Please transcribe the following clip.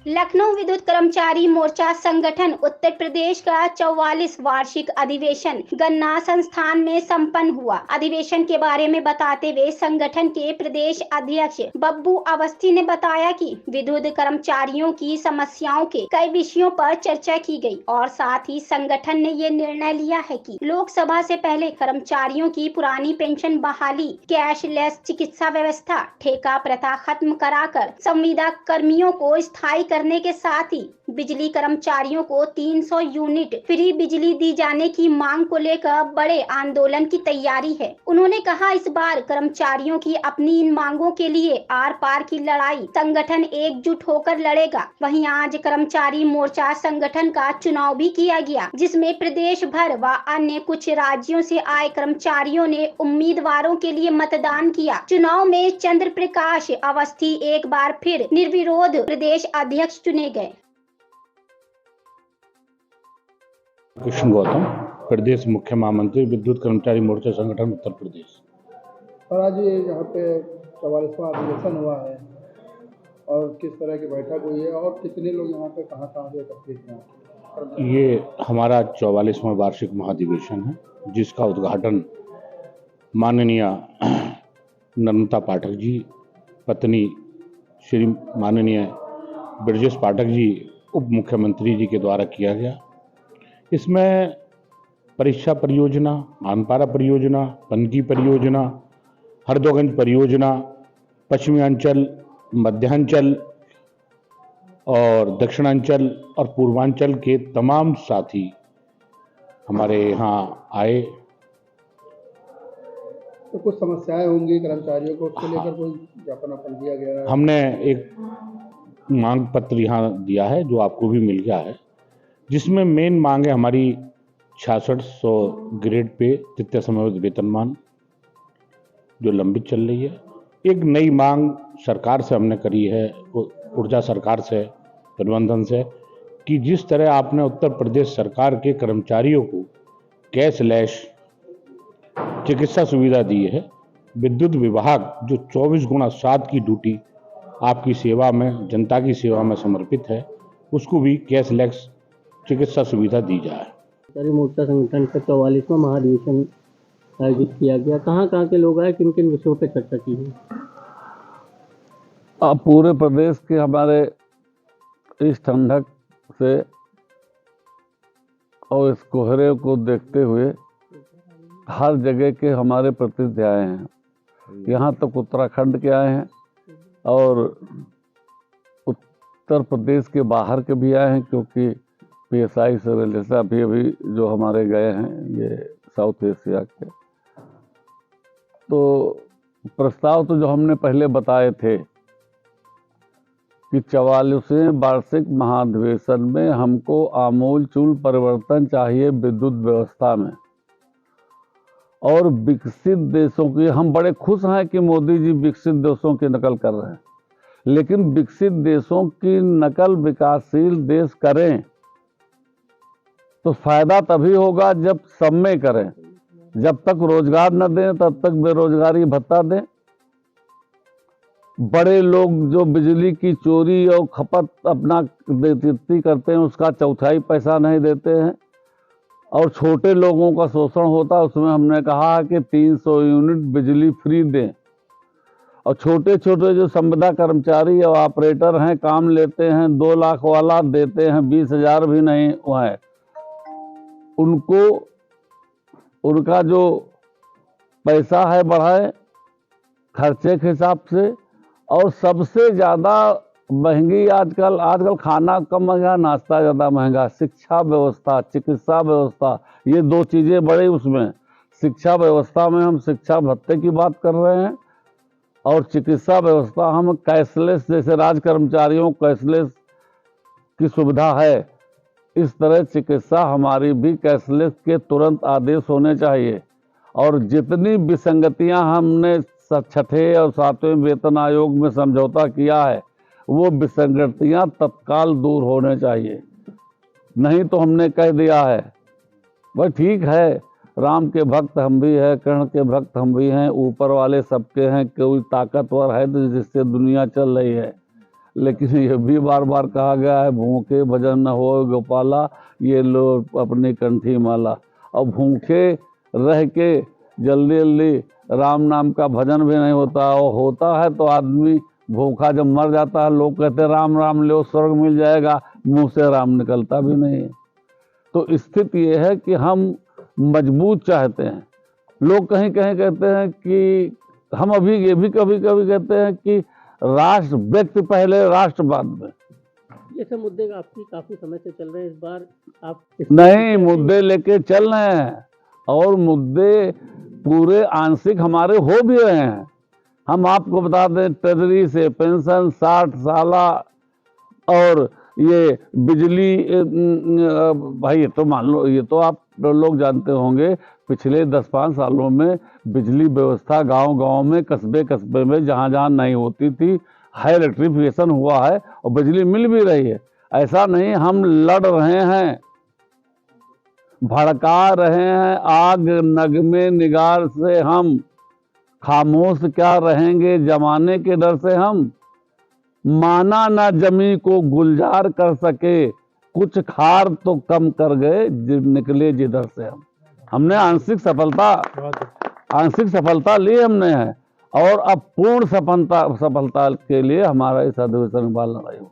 लखनऊ विद्युत कर्मचारी मोर्चा संगठन उत्तर प्रदेश का 44 वार्षिक अधिवेशन गन्ना संस्थान में संपन्न हुआ। अधिवेशन के बारे में बताते हुए संगठन के प्रदेश अध्यक्ष बब्बू अवस्थी ने बताया कि विद्युत कर्मचारियों की समस्याओं के कई विषयों पर चर्चा की गई और साथ ही संगठन ने ये निर्णय लिया है कि लोकसभा से पहले कर्मचारियों की पुरानी पेंशन बहाली, कैशलेस चिकित्सा व्यवस्था, ठेका प्रथा खत्म कराकर संविदा कर्मियों को स्थायी करने के साथ ही बिजली कर्मचारियों को 300 यूनिट फ्री बिजली दी जाने की मांग को लेकर बड़े आंदोलन की तैयारी है। उन्होंने कहा, इस बार कर्मचारियों की अपनी इन मांगों के लिए आर पार की लड़ाई संगठन एकजुट होकर लड़ेगा। वहीं आज कर्मचारी मोर्चा संगठन का चुनाव भी किया गया, जिसमें प्रदेश भर व अन्य कुछ राज्यों से आए कर्मचारियों ने उम्मीदवारों के लिए मतदान किया। चुनाव में चंद्र प्रकाश अवस्थी एक बार फिर निर्विरोध प्रदेश अध्यक्ष चुने गए। कृष्ण गौतम, प्रदेश मुख्य महामंत्री विद्युत कर्मचारी मोर्चा संगठन उत्तर प्रदेश। और आज यहाँ पे 44वां अधिवेशन हुआ है और किस तरह की बैठक हुई है और कितने लोग यहाँ पे कहाँ से एकत्रित हैं? ये हमारा 44वां वार्षिक महाधिवेशन है, जिसका उद्घाटन माननीय नर्मदा पाठक जी, पत्नी श्री माननीय ब्रजेश पाठक जी, उप मुख्यमंत्री जी के द्वारा किया गया। इसमें परीक्षा परियोजना, आनपारा परियोजना, पनकी परियोजना, हरदोगंज परियोजना, पश्चिमांचल, मध्यांचल और दक्षिणांचल और पूर्वांचल के तमाम साथी हमारे यहाँ आए। तो कुछ समस्याएं होंगी कर्मचारियों को, उसको लेकर कोई ज्ञापन आपन दिया गया है? हमने एक मांग पत्र यहाँ दिया है जो आपको भी मिल गया है, जिसमें मेन मांग है हमारी 6600 ग्रेड पे तृतीय समयवत वेतनमान जो लंबित चल रही है। एक नई मांग सरकार से हमने करी है, ऊर्जा सरकार से, प्रबंधन से, कि जिस तरह आपने उत्तर प्रदेश सरकार के कर्मचारियों को कैशलेस चिकित्सा सुविधा दी है, विद्युत विभाग जो 24x7 की ड्यूटी आपकी सेवा में, जनता की सेवा में समर्पित है, उसको भी कैशलेस चिकित्सा सुविधा दी जाए। कर्मचारी मोर्चा संगठन का 44वां महाधिवेशन आयोजित किया गया। कहाँ के लोग आए, किन किन विषयों पर चर्चा की है? पूरे प्रदेश के हमारे इस ठंडक से और इस कोहरे को देखते हुए हर जगह के हमारे प्रतिनिधि आए हैं। यहाँ तक उत्तराखंड के आए हैं और उत्तर प्रदेश के बाहर के भी आए हैं, क्योंकि PSI से रिलेशन अभी जो हमारे गए हैं ये साउथ एशिया के। तो प्रस्ताव तो जो हमने पहले बताए थे कि 44वें वार्षिक महाधिवेशन में हमको आमूलचूल परिवर्तन चाहिए विद्युत व्यवस्था में, और विकसित देशों की, हम बड़े खुश हैं कि मोदी जी विकसित देशों की नकल कर रहे हैं, लेकिन विकसित देशों की नकल विकासशील देश करें तो फायदा तभी होगा जब सब में करें। जब तक रोजगार न दें तब तक बेरोजगारी भत्ता दें। बड़े लोग जो बिजली की चोरी और खपत अपना बेइज्जती करते हैं उसका चौथाई पैसा नहीं देते हैं, और छोटे लोगों का शोषण होता है। उसमें हमने कहा कि 300 यूनिट बिजली फ्री दें, और छोटे छोटे जो संविदा कर्मचारी और ऑपरेटर हैं, काम लेते हैं, 2 लाख वाला देते हैं, 20,000 भी नहीं हुआ है, उनको उनका जो पैसा है बढ़ाए खर्चे के हिसाब से। और सबसे ज़्यादा महंगी आजकल खाना कम महंगा, नाश्ता ज़्यादा महंगा, शिक्षा व्यवस्था, चिकित्सा व्यवस्था, ये 2 चीज़ें बड़ी उसमें। शिक्षा व्यवस्था में हम शिक्षा भत्ते की बात कर रहे हैं, और चिकित्सा व्यवस्था हम कैशलेस, जैसे राज्य कर्मचारियों कैशलेस की सुविधा है, इस तरह चिकित्सा हमारी भी कैशलेस के तुरंत आदेश होने चाहिए। और जितनी विसंगतियां हमने 6ठे और 7वें वेतन आयोग में समझौता किया है, वो विसंगतियां तत्काल दूर होने चाहिए। नहीं तो हमने कह दिया है, भाई ठीक है, राम के भक्त हम भी हैं, कृष्ण के भक्त हम भी हैं, ऊपर वाले सबके हैं, कोई ताकतवर है जिससे दुनिया चल रही है। लेकिन ये भी बार बार कहा गया है भूखे भजन न हो गोपाला, ये लो अपनी कंठी माला। और भूखे रह के जल्दी जल्दी राम नाम का भजन भी नहीं होता, और होता है तो आदमी भूखा जब मर जाता है लोग कहते हैं राम राम लो स्वर्ग मिल जाएगा, मुंह से राम निकलता भी नहीं है। तो स्थिति ये है कि हम मजबूत चाहते हैं। लोग कहीं कहीं कहते हैं कि हम अभी ये भी कभी कभी कहते हैं कि राष्ट्र व्यक्ति पहले राष्ट्र बाद में। ये सब मुद्दे आपकी काफी समय से चल रहे हैं, इस बार आप नहीं, मुद्दे लेके चल रहे हैं और मुद्दे पूरे आंशिक हमारे हो भी रहे हैं। हम आपको बता दें ट्रेजरी से पेंशन 60 साला और ये बिजली, भाई ये तो मान लो, ये तो आप लोग जानते होंगे पिछले 10-5 सालों में बिजली व्यवस्था गांव-गांव में कस्बे कस्बे में जहां जहां नहीं होती थी हाई इलेक्ट्रिफिकेशन हुआ है और बिजली मिल भी रही है। ऐसा नहीं हम लड़ रहे हैं, भड़का रहे हैं आग नगमे निगार से, हम खामोश क्या रहेंगे जमाने के डर से। हम माना ना जमी को गुलजार कर सके, कुछ खार तो कम कर गए निकले जिधर से। हमने आंशिक सफलता ली हमने है, और अब पूर्ण सफलता के लिए हमारा इस अधिवेशन के बाद लड़ाई होगी।